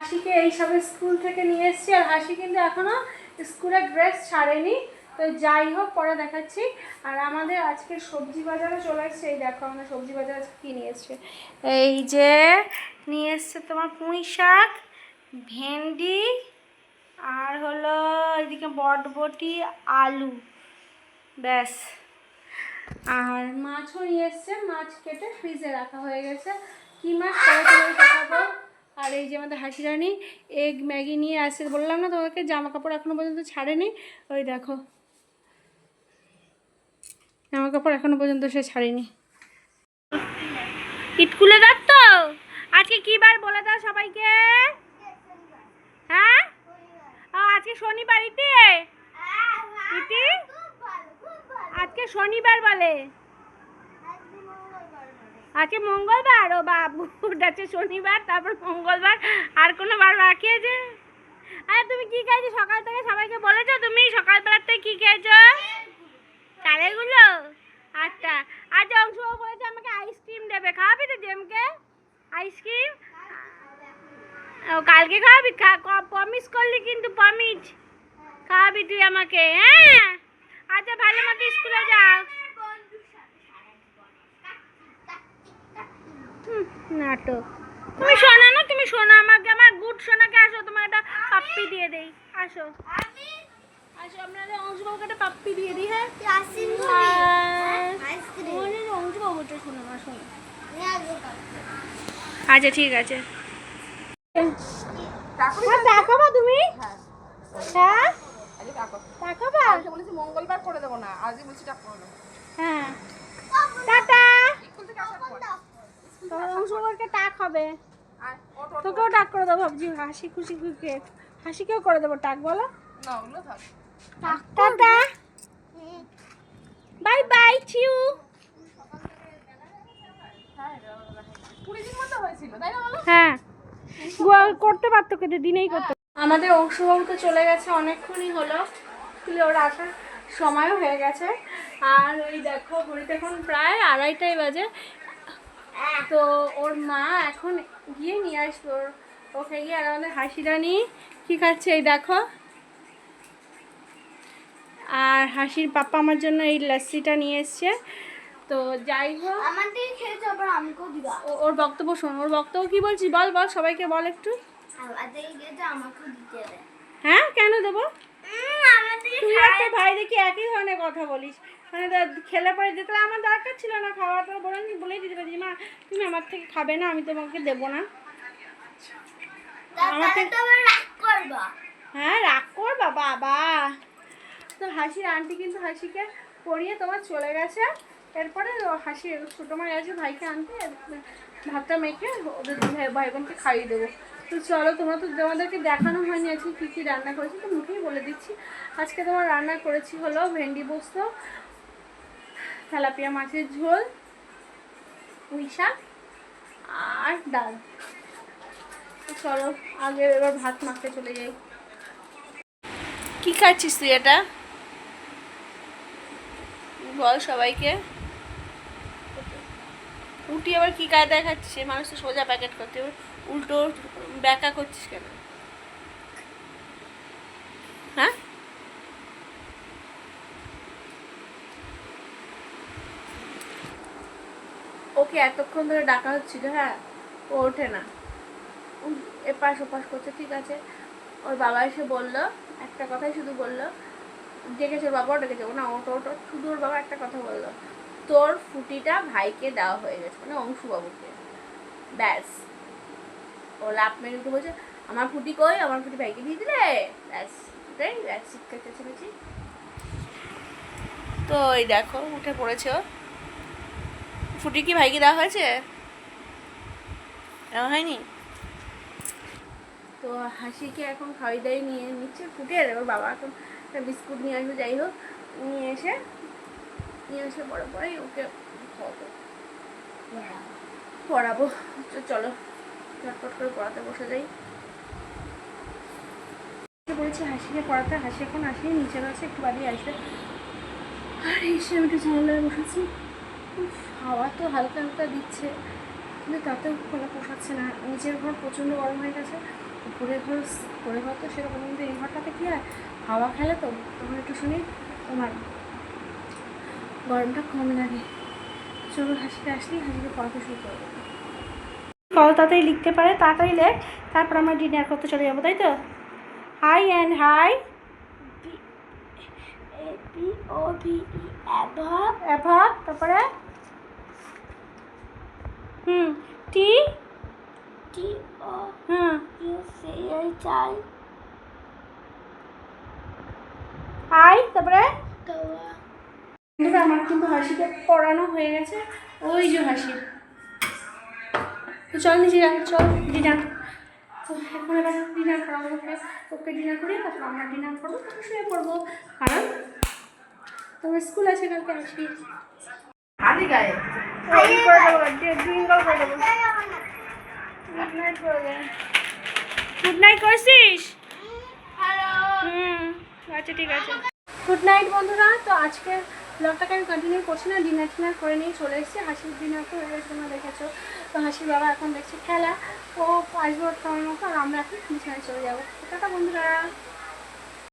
হাসিকে এইসবে স্কুল থেকে নিয়ে এসেছি, আর হাসি কিন্তু এখনো স্কুলের ড্রেস ছাড়েনি। তো যাই হোক, পরে দেখাচ্ছি। আর আমাদের আজকে সবজি বাজারে চলে এসছে। এই দেখো আমাদের সবজি বাজার আজকে কী নিয়ে এসছে। এই যে নিয়ে এসছে তোমার পুঁই শাক, ভেন্ডি, আর হলো এদিকে বটবটি, আলু, ব্যাস। আর মাছও নিয়ে এসছে, মাছ কেটে ফ্রিজে রাখা হয়ে গেছে। কী মাছ পরে তোমাকে দেখাবো। আর এই যে আমাদের হাসিরানি এগ ম্যাগি নিয়ে আসছে, বললাম না তোমাকে জামা কাপড় এখনো পর্যন্ত ছাড়েনি। ওই দেখো জামা কাপড় এখনো পর্যন্ত সে ছাড়েনি। ইটকুলে দাও তো। আজকে কি বার বলে দাও সবাইকে। হ্যাঁ, আজকে শনিবার। ইতি ইতি আজকে শনিবার বলে। আজকে মঙ্গলবার। ও বাবু, আছে শনিবার, তারপর মঙ্গলবার, আর কোনো বার বাকি আছে? আরে তুমি কি খেয়েছো সকাল থেকে? সবাইকে বলেছো তুমি সকালবেলার থেকে কি খেয়েছো? চালেগুলো। আচ্ছা আচ্ছা, অংশ বলেছে আমাকে আইসক্রিম দেবে, খাওয়াবি তো জেমকে আইসক্রিম? ও কালকে খাওয়াবি? প্রমিস করলি কিন্তু, প্রমিস খাওয়াবি তুই আমাকে। হ্যাঁ আচ্ছা, ভালো মতো স্কুলে যাও। নাটক। তুমি শোনা না, তুমি শোনা আমাকে, আমার গুড সোনাকে। আসো তোমার একটা পাপ্পি দিয়ে দেই। আসো আসো, আপনাদের অংশবাবুকে একটা পাপ্পি দিয়ে দিই। হ্যাঁ অংশবাবুটা শোনো না, শোনো। আচ্ছা ঠিক আছে। দেখাবা তুমি? হ্যাঁ দেখাবা। মঙ্গলবার করে দেবো না, আজই বলছি টাকা করে দেবো। হ্যাঁ টাটা। তোমার অংশবাবুকে টাক হবে, তোকেও টাক করে দেবো ভাবছি। হাসি খুশি খুশি হাসিকেও করে দেবো টাক, বলো। না ওগুলো থাক। টাটা, বাই বাই, চিউ। 20 দিন মতো হয়েছিল, তাই না বলো? হ্যাঁ করতে পারতো, কিন্তু দিনেই করতো। আমাদের অংশবাবু তো চলে গেছে, অনেকক্ষণই হলো, কিন্তু ওর আসার সময়ও হয়ে গেছে। আর ওই দেখো ঘড়িতে এখন প্রায় 2:30টাই বাজে। তো ওর মা এখন গিয়ে নিয়ে আসবে ওকে গিয়ে। আর আমাদের হাসিরানি কি খাচ্ছে এই দেখো। আর হাসির পাপা আমার জন্য এই লস্যিটা নিয়ে এসছে। তো যাই হোক, ওর বক্তব্য শোন। ওর বক্তব্য কি বলছি বল বল, সবাইকে বল একটু। হ্যাঁ কেন দেবো? তুই আর তোর ভাই দেখি একই ধরনের কথা বলিস। মানে খেলে পরে দিতে আমার দরকার ছিল না খাওয়াটা, বলেই দিতে পারি মা তুমি আমার থেকে খাবে না, আমি তোমাকে দেবো না। হ্যাঁ রাগ করবা বাবা। তো হাসির আন্টি কিন্তু হাসিকে পড়িয়ে তোমার চলে গেছে। এরপরে হাসি ছোটো মার গেছে ভাইকে আনতে, ভাতটা মেখে ওদের ভাই বোনকে খাইয়ে দেবো। তো চলো, তোমরা তো তোমাদেরকে দেখানো হয়নি আজকে কী কী রান্না করেছি, তো মুখেই বলে দিচ্ছি। আজকে তোমার রান্না করেছি হলো ভেন্ডি পোস্ত, তেলাপিয়া মাছের ঝোল, পুঁই শাক আর ডাল। চলো আগে এবার ভাত মাখতে চলে যাই। কি খাচ্ছিস তুই এটা বল সবাইকে। রুটি আবার কি কায়দায় খাচ্ছিস? মানুষ তো সোজা প্যাকেট করতে, উল্টো ব্যাকা করছিস কেন? হ্যাঁ ওকে এতক্ষণ ধরে ডাকা হচ্ছিল, হ্যাঁ ও ওঠে না, এপাশ ওপাশ করছে। ঠিক আছে, ওর বাবা এসে বললো একটা কথাই, শুধু বললো, ডেকেছে ওর বাবাও ডেকেছে, না ওটো ওটো, শুধু ওর বাবা একটা কথা বললো, তোর ফুটিটা ভাইকে দেওয়া হয়ে গেছে, মানে অংশুবাবুকে। ব্যাস, ও লাভ মেরে উঠে বলছে আমার ফুটি কই, আমার ফুটি ভাইকে দিয়ে দিলে। ব্যাস এটাই, ব্যাস চিৎকার চেঁচামেচি। তো ওই দেখো উঠে পড়েছে ও। ফুটি কি ভাইকে দেওয়া হয়েছে? দেওয়া হয়নি। তো হাসিকে এখন খাওয়াই দাওয়াই নিয়ে নিচ্ছে ফুটে। ওর বাবা এখন বিস্কুট নিয়ে আসবে, যাই হোক নিয়ে এসে পরে পরেই ওকে পড়াবো। চলো ঝটপট করে পড়াতে বসে যাই। বলেছি হাসিকে পড়াতে, হাসি এখন আসেনি, নিচে রয়েছে, একটু বাড়ি আসবে। আর এসে আমি একটু জানালায় বসেছি। হাওয়া তো হালকা হালকা দিচ্ছে, কিন্তু তাতেও খোলা পোষাচ্ছে না। নিচের ঘর প্রচণ্ড গরম হয়ে গেছে, পরে ঘর তো সেরকম, কিন্তু এই ঘরটাতে কী হয়, হাওয়া খেলে তো তখন একটু শুনি তোমার গরমটা কম লাগে। চলো হাসিতে আসলেই হাসিকে পড়াতে শুরু করবো। কত তাড়াতাড়ি লিখতে পারে তাড়াতাড়ি লেখ, তারপর আমরা ডিনার করতে চলে যাবো, তাই তো? High and high. অ্যাভা, তারপরে টি আই, তারপরে আমার কিন্তু হাসিকে পড়ানো হয়ে গেছে, ওই যে হাসি। তো চল নিচে যাই, চল ডিনার। তো এখন এবার ডিনার করাবো, ওকে ডিনার করি, তারপর আমরা ডিনার করবো, তারপর শুয়ে পড়বো, কারণ তোমার স্কুল আছে কালকে। আসি হাতি গায়ে গুড নাইট করছিস? আচ্ছা ঠিক আছে, গুড নাইট বন্ধুরা। তো আজকে ব্লগটাকে আমি কন্টিনিউ করছি না, ডিনার টিনার করে নিয়ে চলে এসেছি। হাসির ডিনার তো হয়ে গেছে, তোমরা দেখেছো। তো হাসির বাবা এখন দেখছি খেলা, ও আসবে ওর সময় মতো, আর আমরা এখন বিছানায় চলে যাবো। টাটা বন্ধুরা।